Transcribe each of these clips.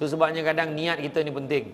Tu sebabnya kadang niat kita ni penting.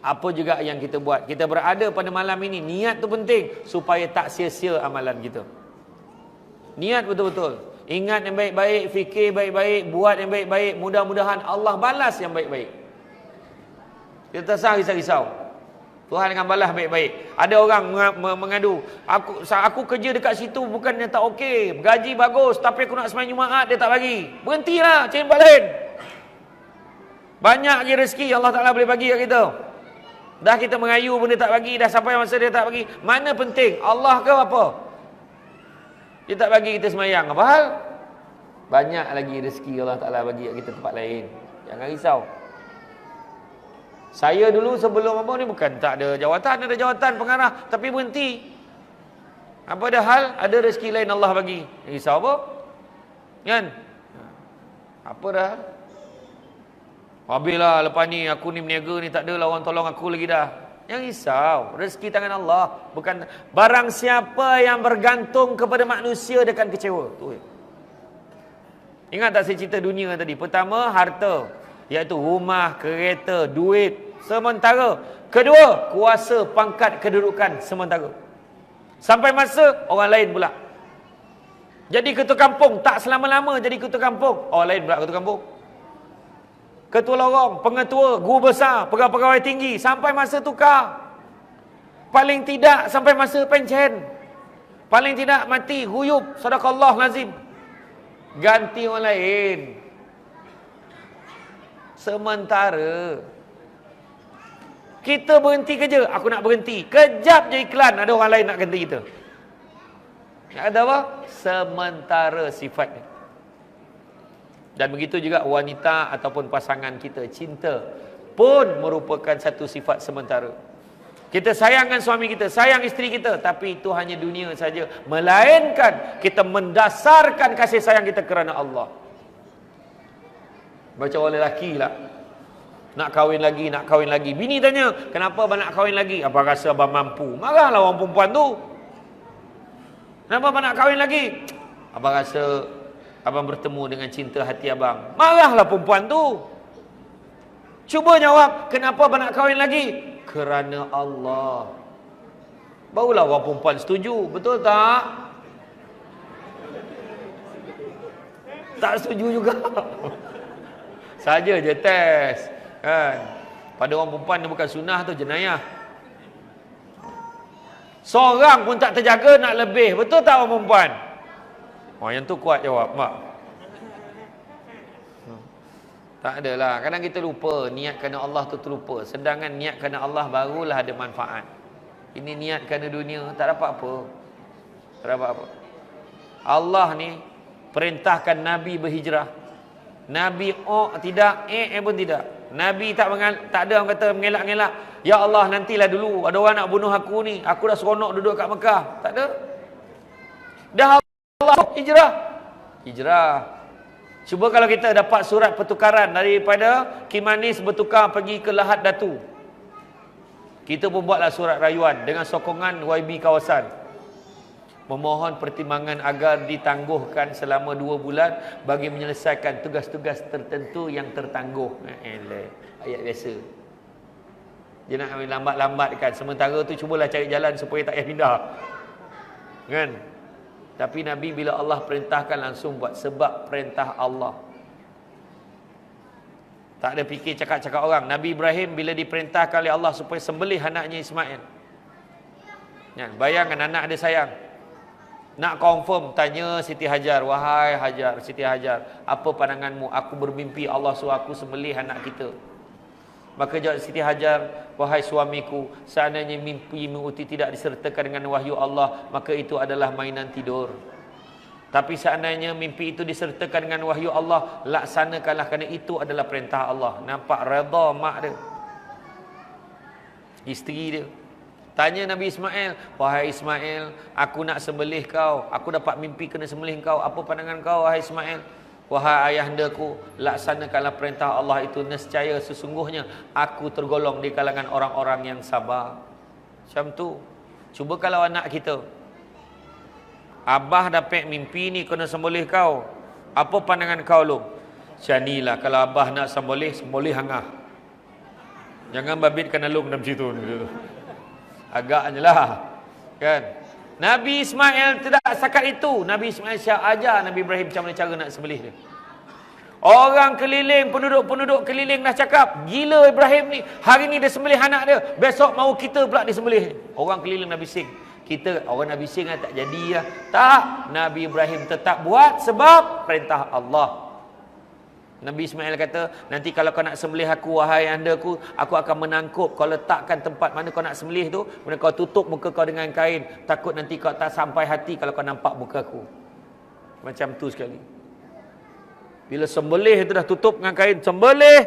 Apa juga yang kita buat, kita berada pada malam ini, niat tu penting supaya tak sia-sia amalan kita. Niat betul-betul. Ingat yang baik-baik, fikir baik-baik, buat yang baik-baik. Mudah-mudahan Allah balas yang baik-baik. Kita tak usah risau-risau. Tuhan akan balas baik-baik. Ada orang mengadu, aku kerja dekat situ bukannya tak okey, gaji bagus, tapi aku nak sembahyang Jumaat dia tak bagi. Berhentilah, cari tempat lain. Banyak je rezeki Allah Ta'ala boleh bagi kat kita. Dah kita mengayu pun dia tak bagi, dah sampai masa dia tak bagi. Mana penting, Allah ke apa? Dia tak bagi kita sembahyang, apa hal? Banyak lagi rezeki Allah Ta'ala bagi kat kita tempat lain. Jangan risau. Saya dulu sebelum apa ni bukan tak ada jawatan pengarah, tapi berhenti. Apa dah hal? Ada rezeki lain Allah bagi. Risau apa? Kan? Apa dah? Habislah lepas ni aku ni berniaga ni tak adalah orang tolong aku lagi dah. Jangan risau, rezeki tangan Allah. Bukan barang siapa yang bergantung kepada manusia dia akan kecewa. Tu. Ingat tak saya cerita dunia tadi? Pertama, harta, iaitu rumah, kereta, duit sementara. Kedua, kuasa, pangkat, kedudukan sementara. Sampai masa orang lain pula. Jadi ketua kampung tak selama-lama jadi ketua kampung. Orang lain pula ketua kampung. Ketua lorong, pengetua, guru besar, pegawai-pegawai tinggi, sampai masa tukar. Paling tidak sampai masa pencen. Paling tidak mati, guyub, sadaqallah lazim. Ganti orang lain. Sementara kita berhenti kerja, aku nak berhenti. Kejap je iklan, ada orang lain nak ganti kita. Ada apa? Sementara sifatnya. Dan begitu juga wanita ataupun pasangan kita, cinta pun merupakan satu sifat sementara. Kita sayangkan suami kita, sayang isteri kita, tapi itu hanya dunia saja. Melainkan kita mendasarkan kasih sayang kita kerana Allah. Baca orang lelaki lah, nak kahwin lagi. Bini tanya, kenapa abang nak kahwin lagi? Apa rasa abang mampu? Marahlah orang perempuan tu. Kenapa abang nak kahwin lagi? Abang rasa abang bertemu dengan cinta hati abang. Marahlah perempuan tu. Cuba jawab, kenapa abang nak kahwin lagi? Kerana Allah. Barulah orang perempuan setuju. Betul tak? Tak setuju juga. Saja je test. Kan? Pada orang perempuan ni bukan sunnah tu, jenayah. Seorang pun tak terjaga nak lebih. Betul tak orang perempuan? Oh, yang tu kuat jawab, mak. Tak adalah. Kadang kita lupa niat kerana Allah tu terlupa. Sedangkan niat kerana Allah barulah ada manfaat. Ini niat kerana dunia, tak dapat apa. Tak dapat apa. Allah ni perintahkan Nabi berhijrah. Nabi tidak, pun tidak. Nabi tak ada orang kata mengelak-ngelak. Ya Allah, nantilah dulu. Ada orang nak bunuh aku ni. Aku dah seronok duduk kat Mekah. Tak ada. Dah Allah hijrah. Cuba kalau kita dapat surat pertukaran daripada Kimanis bertukar pergi ke Lahad Datu. Kita pun buatlah surat rayuan dengan sokongan YB kawasan. Memohon pertimbangan agar ditangguhkan selama 2 bulan bagi menyelesaikan tugas-tugas tertentu yang tertangguh. Ayat biasa. Dia nak lambat-lambatkan. Sementara tu cubalah cari jalan supaya tak payah pindah. Kan? Tapi Nabi bila Allah perintahkan langsung buat sebab perintah Allah. Tak ada fikir cakap-cakap orang. Nabi Ibrahim bila diperintahkan oleh Allah supaya sembelih anaknya Ismail. Ya, bayangkan anak dia sayang. Nak confirm, tanya Siti Hajar. Wahai Hajar, Siti Hajar, apa pandanganmu? Aku bermimpi Allah suruh aku sembelih anak kita. Maka jawab Siti Hajar, wahai suamiku, seandainya mimpi-mu tidak disertakan dengan wahyu Allah, maka itu adalah mainan tidur. Tapi seandainya mimpi itu disertakan dengan wahyu Allah, laksanakanlah kerana itu adalah perintah Allah. Nampak redha mak dia, isteri dia. Tanya Nabi Ismail, wahai Ismail, aku nak sembelih kau. Aku dapat mimpi kena sembelih kau. Apa pandangan kau, wahai Ismail? Wahai ayahandaku, laksanakanlah perintah Allah itu. Nescaya sesungguhnya aku tergolong di kalangan orang-orang yang sabar. Macam tu. Cuba kalau anak kita, abah dapat mimpi ni kena sembelih kau. Apa pandangan kau lu? Macam ni lah, kalau abah nak sembelih, sembelih hangah. Jangan babit kena lung dalam situ. Agaknya lah. Kan? Nabi Ismail tidak sakat itu. Nabi Ismail ajar Nabi Ibrahim macam mana cara nak sembelih dia. Orang keliling, penduduk-penduduk keliling dah cakap, gila Ibrahim ni. Hari ni dia sembelih anak dia. Besok mau kita pula disembelih. Orang keliling Nabi Sing. Kita orang Nabi Sing tak jadi lah. Tak. Nabi Ibrahim tetap buat sebab perintah Allah. Nabi Ismail kata, nanti kalau kau nak sembelih aku, wahai andaku, aku akan menangkup kau, letakkan tempat mana kau nak sembelih tu, kemudian kau tutup muka kau dengan kain. Takut nanti kau tak sampai hati kalau kau nampak muka aku. Macam tu sekali. Bila sembelih tu dah tutup dengan kain, sembelih,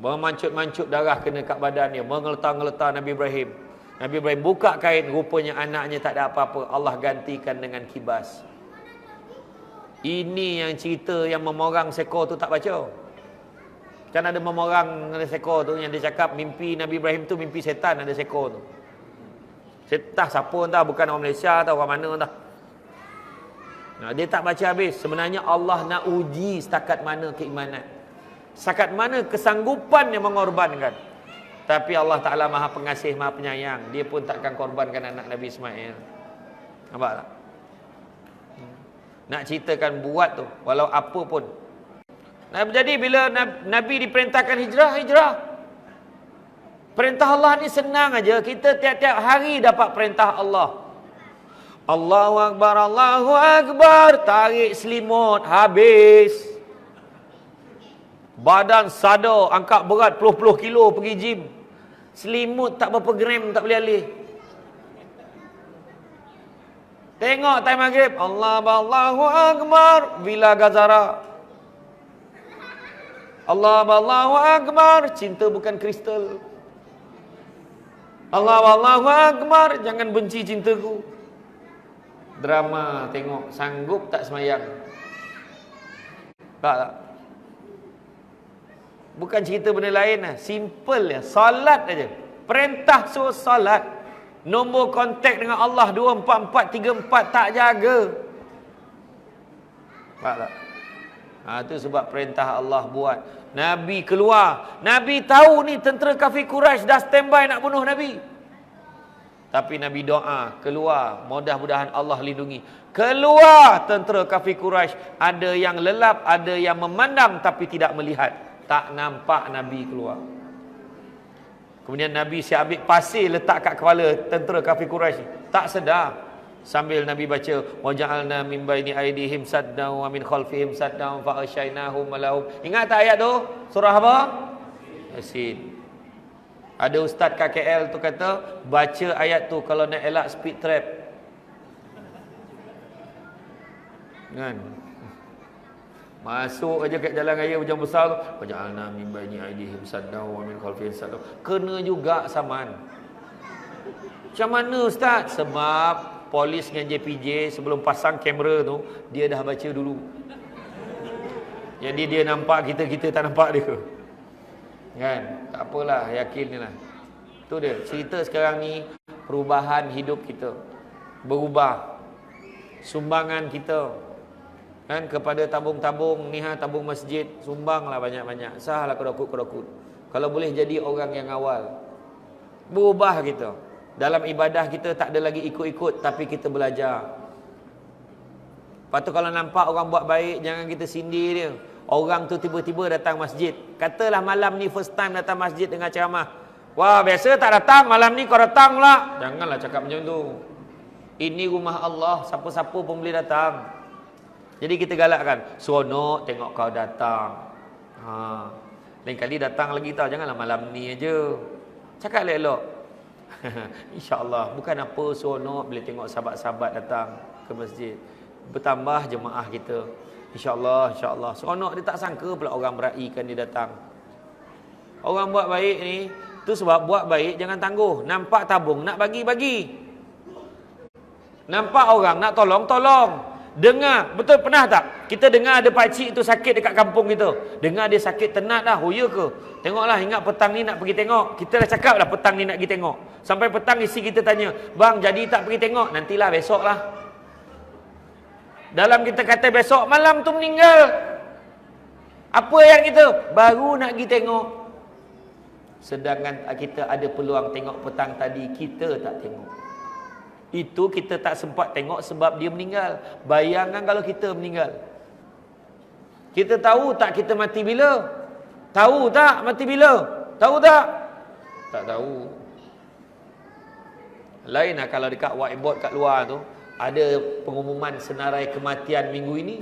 memancut-mancut darah kena kat badan dia, mengeletar-ngeletar Nabi Ibrahim. Nabi Ibrahim buka kain, rupanya anaknya tak ada apa-apa. Allah gantikan dengan kibas. Ini yang cerita yang memorang sekor tu tak baca. Kan ada memorang ada sekor tu yang dia cakap mimpi Nabi Ibrahim tu mimpi setan ada sekor tu. Setah siapa entah, bukan orang Malaysia atau orang mana entah. Nah, dia tak baca habis. Sebenarnya Allah nak uji setakat mana keimanan. Setakat mana kesanggupan yang mengorbankan. Tapi Allah Ta'ala Maha Pengasih, Maha Penyayang. Dia pun takkan korbankan anak Nabi Ismail. Nampak tak? Nak ceritakan buat tu, walau apa pun. Jadi bila Nabi diperintahkan hijrah. Perintah Allah ni senang aja. Kita tiap-tiap hari dapat perintah Allah. Allahu Akbar, Allahu Akbar. Tarik selimut, habis. Badan sadar, angkat berat puluh-puluh kilo pergi gym. Selimut tak berapa gram tak boleh alih. Tengok time maghrib, Allahu Akbar, Villa Gazara. Allahu Akbar, cinta bukan kristal. Allahu Akbar, jangan benci cintaku. Drama tengok, sanggup tak semayang? Tak. Bukan cerita benda lain lah. Simple ya, salat aja. Perintah suruh salat. Nombor kontak dengan Allah 24434 tak jaga. Tak tak? Itu sebab perintah Allah buat. Nabi keluar. Nabi tahu ni tentera kafir Quraisy dah standby nak bunuh Nabi. Tapi Nabi doa, keluar. Mudah-mudahan Allah lindungi. Keluar tentera kafir Quraisy. Ada yang lelap, ada yang memandang tapi tidak melihat. Tak nampak Nabi keluar. Kemudian Nabi siap ambil pasir letak kat kepala tentera kafir Quraisy. Tak sedar. Sambil Nabi baca, waja'alna min baini aydihim saddan wa min khalfihim saddan fa asyainahum lahum. Ingat tak ayat tu? Surah apa? Yasin. Ada ustaz KKL tu kata, baca ayat tu kalau nak elak speed trap. Kan? Masuk aja kat jalan raya macam besar tu, waja'alna min baini aydihim saddan wa min khalfihim saddan. Kena juga saman. Macam mana ustaz? Sebab polis dengan JPJ sebelum pasang kamera tu, dia dah baca dulu. Jadi dia nampak kita, kita tak nampak dia. Kan? Tak apalah, yakin lah. Tu dia. Cerita sekarang ni, perubahan hidup kita. Berubah. Sumbangan kita. Kan? Kepada tabung-tabung ni, tabung masjid, sumbanglah banyak-banyak. Sahlah kedokut-kedokut. Kalau boleh jadi orang yang awal. Berubah kita. Dalam ibadah kita tak ada lagi ikut-ikut, tapi kita belajar. Lepas tu kalau nampak orang buat baik, jangan kita sindir dia. Orang tu tiba-tiba datang masjid. Katalah malam ni first time datang masjid dengan ceramah. Wah, biasa tak datang, malam ni kau datang pula. Janganlah cakap macam tu. Ini rumah Allah, siapa-siapa pun boleh datang. Jadi kita galakkan, seronok tengok kau datang. Lain kali datang lagi tau, janganlah malam ni aja. Cakap elok-elok. InsyaAllah, bukan apa seronok bila tengok sahabat-sahabat datang ke masjid. Bertambah jemaah kita. InsyaAllah, insyaAllah. Seronok, dia tak sangka pula orang meraihkan dia datang. Orang buat baik ni, tu sebab buat baik jangan tangguh. Nampak tabung, nak bagi-bagi. Nampak orang, nak tolong-tolong. Dengar, betul pernah tak? Kita dengar ada pakcik tu sakit dekat kampung kita. Dengar dia sakit tenat dah, oh ya ke? Tengoklah, ingat petang ni nak pergi tengok. Kita dah cakap dah petang ni nak pergi tengok. Sampai petang isi kita tanya, bang jadi tak pergi tengok? Nantilah besok lah. Dalam kita kata besok malam tu meninggal. Apa yang kita? Baru nak pergi tengok. Sedangkan kita ada peluang tengok petang tadi, kita tak tengok. Itu kita tak sempat tengok sebab dia meninggal. Bayangkan kalau kita meninggal. Kita tahu tak kita mati bila? Tahu tak mati bila? Tahu tak? Tak tahu. Lain lah kalau dekat whiteboard kat luar tu ada pengumuman senarai kematian minggu ini.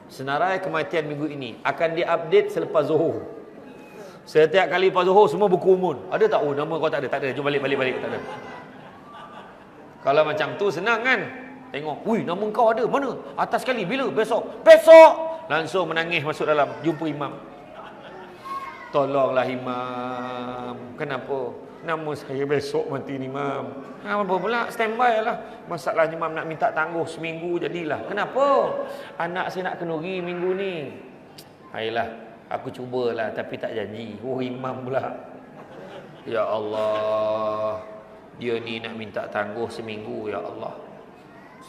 Senarai kematian minggu ini akan diupdate selepas Zuhur. Setiap kali lepas Zuhur semua berkerumun. Ada tak? Oh, nama kau tak ada. Tak ada. Jom balik. Tak ada. Kalau macam tu senang kan? Tengok. Ui, nama kau ada. Mana? Atas sekali. Bila? Besok. Langsung menangis masuk dalam. Jumpa imam. Tolonglah imam. Kenapa? Nama saya besok mati ni, imam. Apa pula? Standby lah. Masalahnya imam nak minta tangguh seminggu jadilah. Kenapa? Anak saya nak kenduri minggu ni. Ayolah, aku cubalah tapi tak janji. Oh, imam pula. Ya Allah. Dia ni nak minta tangguh seminggu, ya Allah.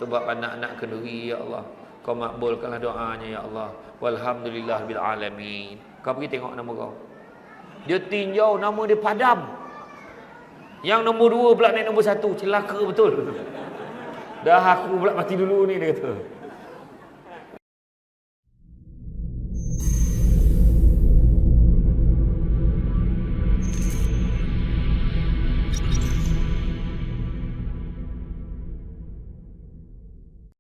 Sebab anak-anak kenduri, ya Allah. Kau makbulkanlah doanya, ya Allah. Walhamdulillah bil alamin. Kau pergi tengok nama kau. Dia tinjau, nama dia padam. Yang nombor 2 pula naik nombor 1. Celaka betul. Dah aku pula mati dulu ni, dia kata.